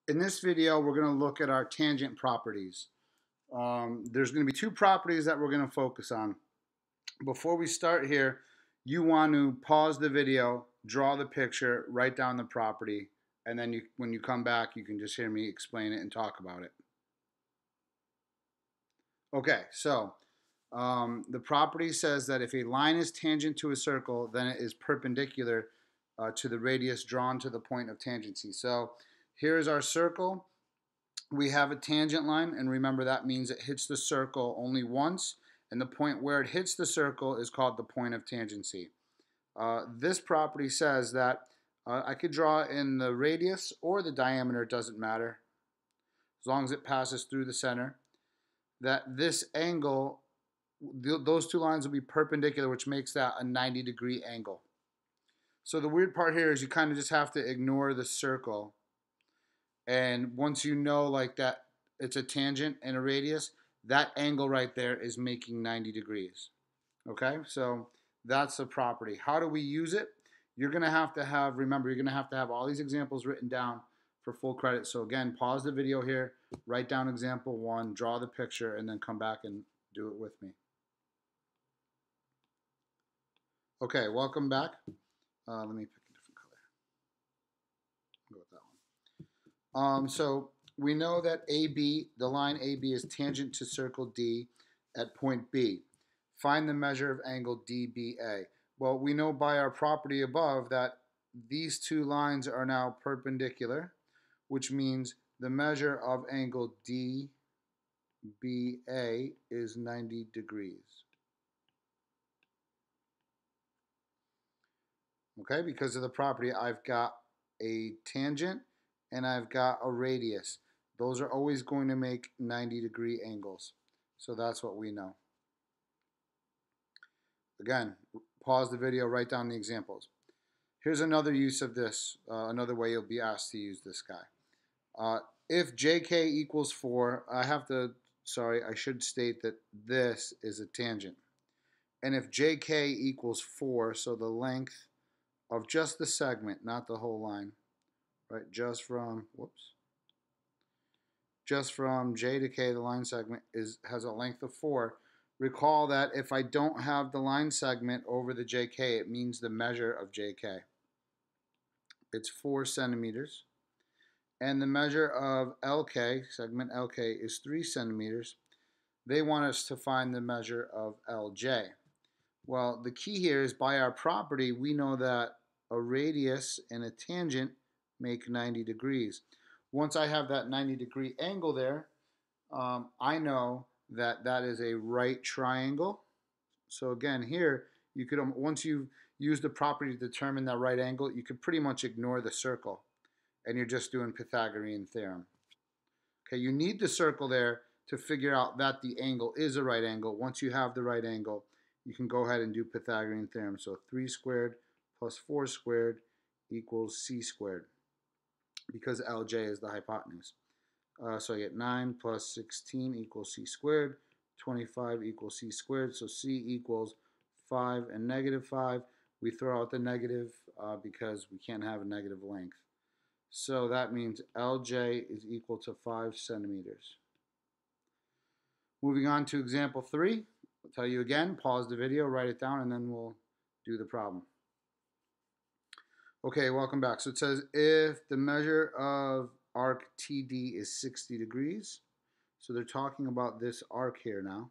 In this video, we're going to look at our tangent properties. There's going to be two properties that we're going to focus on. Before we start here, you want to pause the video, draw the picture, write down the property, and then when you come back, you can just hear me explain it and talk about it. Okay, so the property says that if a line is tangent to a circle, then it is perpendicular to the radius drawn to the point of tangency. So here's our circle. We have a tangent line, and remember that means it hits the circle only once, and the point where it hits the circle is called the point of tangency. This property says that I could draw in the radius or the diameter, it doesn't matter, as long as it passes through the center, that this angle, those two lines will be perpendicular, which makes that a 90-degree angle. So the weird part here is you kind of just have to ignore the circle. And once you know like that it's a tangent and a radius, that angle right there is making 90 degrees. Okay, so that's the property. How do we use it? You're going to have, remember, you're going to have all these examples written down for full credit. So again, pause the video here, write down example 1, draw the picture, and then come back and do it with me. Okay, welcome back. Let me pick a different color. I'll go with that one. So we know that AB, the line AB is tangent to circle D at point B. Find the measure of angle DBA. Well, we know by our property above that these two lines are now perpendicular, which means the measure of angle DBA is 90 degrees. Okay, because of the property, I've got a tangent and I've got a radius. Those are always going to make 90-degree angles. So that's what we know. Again, pause the video, write down the examples. Here's another use of this, another way you'll be asked to use this guy. If JK equals 4, I should state that this is a tangent. And if JK equals 4, so the length of just the segment, not the whole line, right? Just from J to K, the line segment has a length of 4. Recall that if I don't have the line segment over the JK, it means the measure of JK. It's 4 centimeters. And the measure of LK, segment LK, is 3 centimeters. They want us to find the measure of LJ. Well, the key here is by our property, we know that a radius and a tangent make 90 degrees. Once I have that 90-degree angle there, I know that that is a right triangle. So again, here, you could, once you've used the property to determine that right angle, you could pretty much ignore the circle, and you're just doing Pythagorean theorem. Okay, you need the circle there to figure out that the angle is a right angle. Once you have the right angle, you can go ahead and do Pythagorean theorem. So 3 squared plus 4 squared equals c squared, because LJ is the hypotenuse. So I get 9 plus 16 equals c squared, 25 equals c squared, so c equals 5 and negative 5. We throw out the negative because we can't have a negative length. So that means LJ is equal to 5 centimeters. Moving on to example 3. I'll tell you again, pause the video, write it down, and then we'll do the problem. Okay, welcome back. So it says if the measure of arc TD is 60 degrees, so they're talking about this arc here now.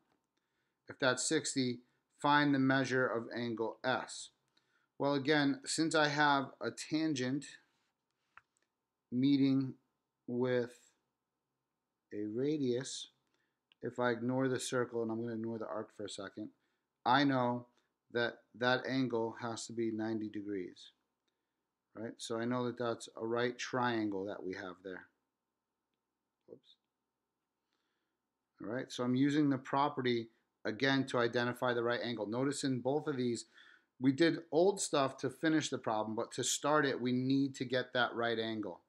If that's 60, find the measure of angle S. Well, again, since I have a tangent meeting with a radius, if I ignore the circle, and I'm going to ignore the arc for a second, I know that that angle has to be 90 degrees. Right? So I know that that's a right triangle that we have there. Oops. All right, so I'm using the property again to identify the right angle. Notice in both of these, we did old stuff to finish the problem, but to start it, we need to get that right angle.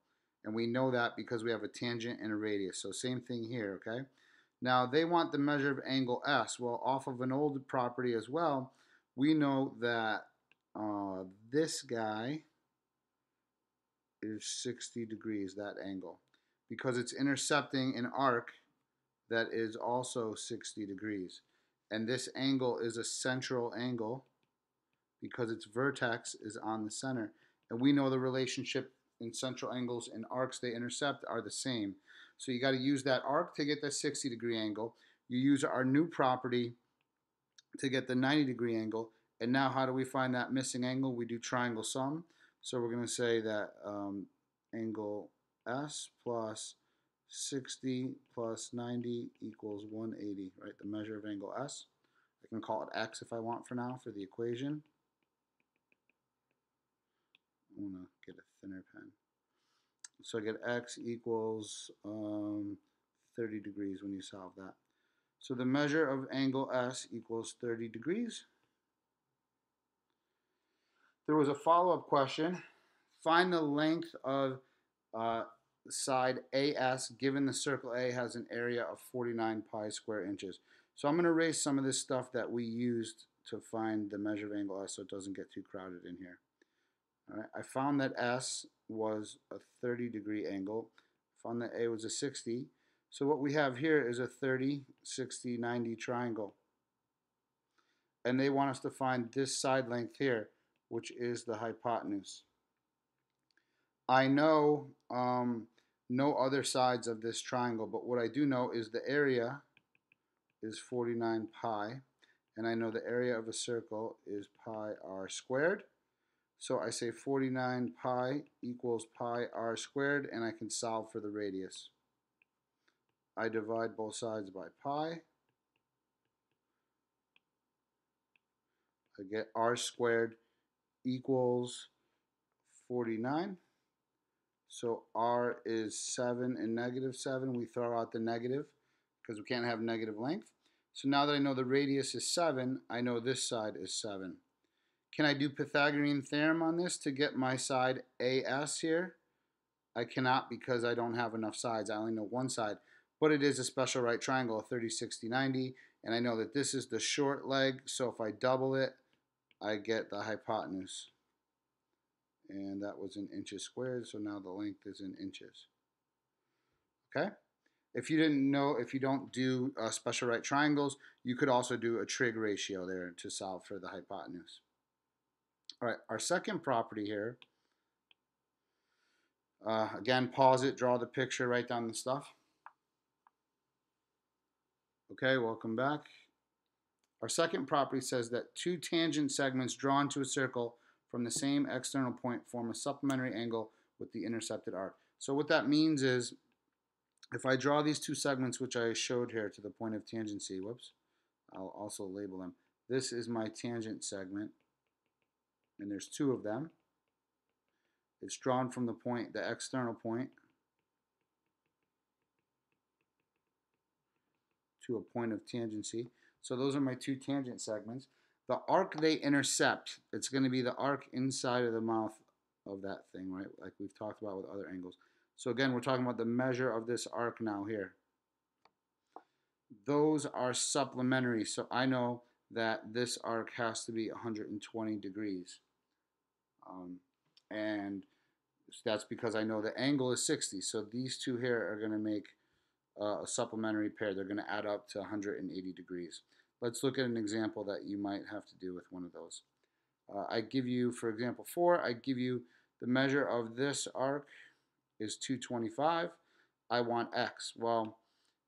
And we know that because we have a tangent and a radius. So same thing here, okay? Now they want the measure of angle S. Well, off of an old property as well, we know that this guy is 60 degrees, that angle. because it's intercepting an arc that is also 60 degrees. And this angle is a central angle because its vertex is on the center. And we know the relationship in central angles and arcs they intercept are the same. So you got to use that arc to get the 60-degree angle. You use our new property to get the 90-degree angle. And now how do we find that missing angle? We do triangle sum. So we're going to say that angle S plus 60 plus 90 equals 180, right? The measure of angle S. I can call it X if I want for now for the equation. I'm going to get a thinner pen. So I get X equals 30 degrees when you solve that. So the measure of angle S equals 30 degrees. There was a follow-up question. Find the length of side AS given the circle A has an area of 49 pi square inches. So I'm going to erase some of this stuff that we used to find the measure of angle S so it doesn't get too crowded in here. All right, I found that S was a 30-degree angle. Found that A was a 60. So what we have here is a 30, 60, 90 triangle. And they want us to find this side length here, which is the hypotenuse. I know no other sides of this triangle, but what I do know is the area is 49 pi, and I know the area of a circle is pi r squared. So I say 49 pi equals pi r squared, and I can solve for the radius. I divide both sides by pi. I get r squared equals 49. So r is 7 and negative 7. We throw out the negative because we can't have negative length. So now that I know the radius is 7, I know this side is 7. Can I do Pythagorean theorem on this to get my side AS here? I cannot because I don't have enough sides. I only know one side. But it is a special right triangle, 30, 60, 90. And I know that this is the short leg. So if I double it, I get the hypotenuse. And that was in inches squared. So now the length is in inches. Okay? If you didn't know, if you don't do special right triangles, you could also do a trig ratio there to solve for the hypotenuse. All right, our second property here. Again, pause it, draw the picture, write down the stuff. Okay, welcome back. Our second property says that two tangent segments drawn to a circle from the same external point form a supplementary angle with the intercepted arc. So what that means is, if I draw these two segments, which I showed here to the point of tangency, whoops, I'll also label them. This is my tangent segment, and there's two of them. It's drawn from the point, the external point, to a point of tangency. So those are my two tangent segments. The arc they intercept, it's going to be the arc inside of the mouth of that thing, right? Like we've talked about with other angles. So again, we're talking about the measure of this arc now here. Those are supplementary, so I know that this arc has to be 120 degrees. And that's because I know the angle is 60. So these two here are going to make a supplementary pair. They're going to add up to 180 degrees. Let's look at an example that you might have to do with one of those. I give you, for example 4, I give you the measure of this arc is 225. I want x. Well,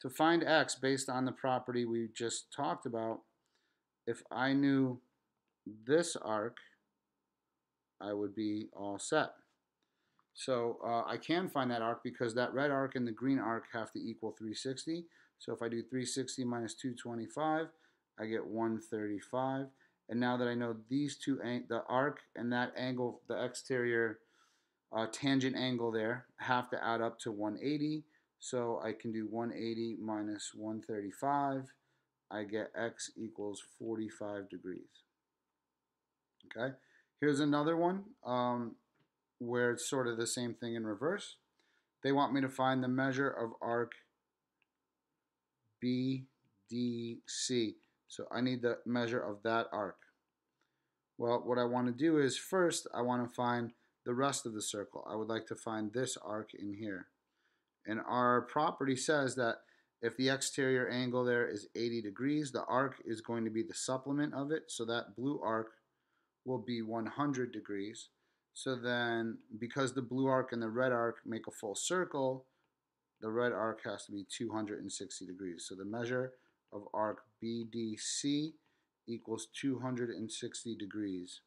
to find x based on the property we just talked about, if I knew this arc, I would be all set. So I can find that arc because that red arc and the green arc have to equal 360. So if I do 360 minus 225, I get 135. And now that I know these two, the arc and that angle, the exterior tangent angle there, have to add up to 180. So I can do 180 minus 135. I get x equals 45 degrees. Okay, here's another one where it's sort of the same thing in reverse. They want me to find the measure of arc BDC. So I need the measure of that arc. Well, what I want to do is first I want to find the rest of the circle. I would like to find this arc in here. And our property says that if the exterior angle there is 80 degrees, the arc is going to be the supplement of it. So that blue arc will be 100 degrees. So then, because the blue arc and the red arc make a full circle, the red arc has to be 260 degrees. So the measure of arc BDC equals 260 degrees.